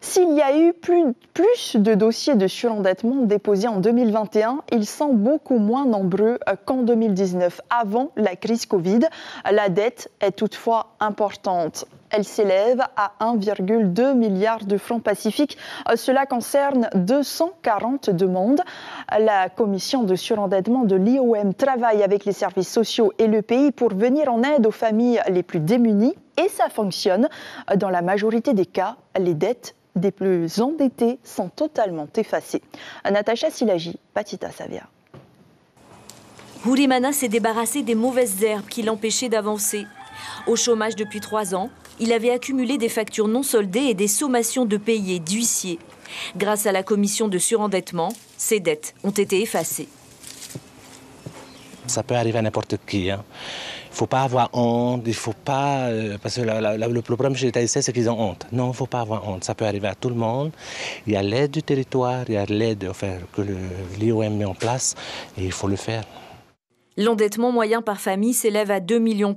S'il y a eu plus de dossiers de surendettement déposés en 2021, ils sont beaucoup moins nombreux qu'en 2019, avant la crise Covid. La dette est toutefois importante. Elle s'élève à 1,2 milliard de francs pacifiques. Cela concerne 240 demandes. La commission de surendettement de l'IOM travaille avec les services sociaux et le pays pour venir en aide aux familles les plus démunies. Et ça fonctionne. Dans la majorité des cas, les dettes des plus endettés sont totalement effacées. Natacha Silagi, Patita Savia. Hourimana s'est débarrassé des mauvaises herbes qui l'empêchaient d'avancer. Au chômage depuis 3 ans, il avait accumulé des factures non soldées et des sommations de payés d'huissiers. Grâce à la commission de surendettement, ses dettes ont été effacées. Ça peut arriver à n'importe qui. Il ne faut pas avoir honte, il faut pas... parce que le problème chez les Thaïsiens, c'est qu'ils ont honte. Non, il ne faut pas avoir honte. Ça peut arriver à tout le monde. Il y a l'aide du territoire, il y a l'aide que l'IOM met en place et il faut le faire. L'endettement moyen par famille s'élève à 2,3 millions.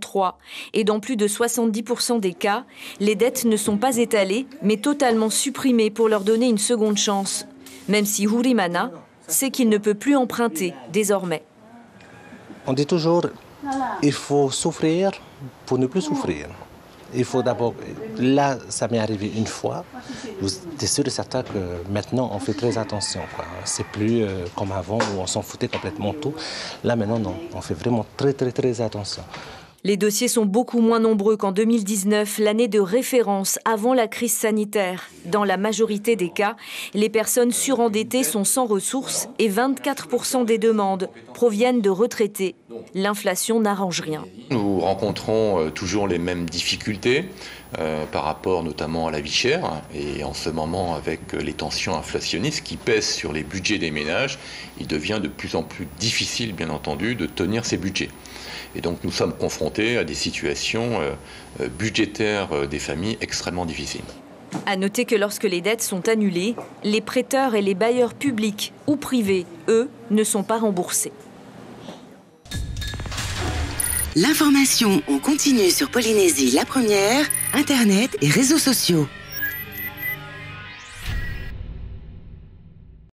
Et dans plus de 70% des cas, les dettes ne sont pas étalées, mais totalement supprimées pour leur donner une seconde chance. Même si Hourimana sait qu'il ne peut plus emprunter désormais. On dit toujours, il faut souffrir pour ne plus souffrir. Il faut d'abord... Là, ça m'est arrivé une fois. J'étais sûr et certain que maintenant, on fait très attention. C'est plus comme avant où on s'en foutait complètement tout. Là, maintenant, non. On fait vraiment très attention. Les dossiers sont beaucoup moins nombreux qu'en 2019, l'année de référence avant la crise sanitaire. Dans la majorité des cas, les personnes surendettées sont sans ressources et 24% des demandes proviennent de retraités. L'inflation n'arrange rien. Nous rencontrons toujours les mêmes difficultés par rapport notamment à la vie chère. Et en ce moment, avec les tensions inflationnistes qui pèsent sur les budgets des ménages, il devient de plus en plus difficile, bien entendu, de tenir ces budgets. Et donc nous sommes confrontés à des situations budgétaires des familles extrêmement difficiles. À noter que lorsque les dettes sont annulées, les prêteurs et les bailleurs publics ou privés, eux, ne sont pas remboursés. L'information en continu sur Polynésie la première, Internet et réseaux sociaux.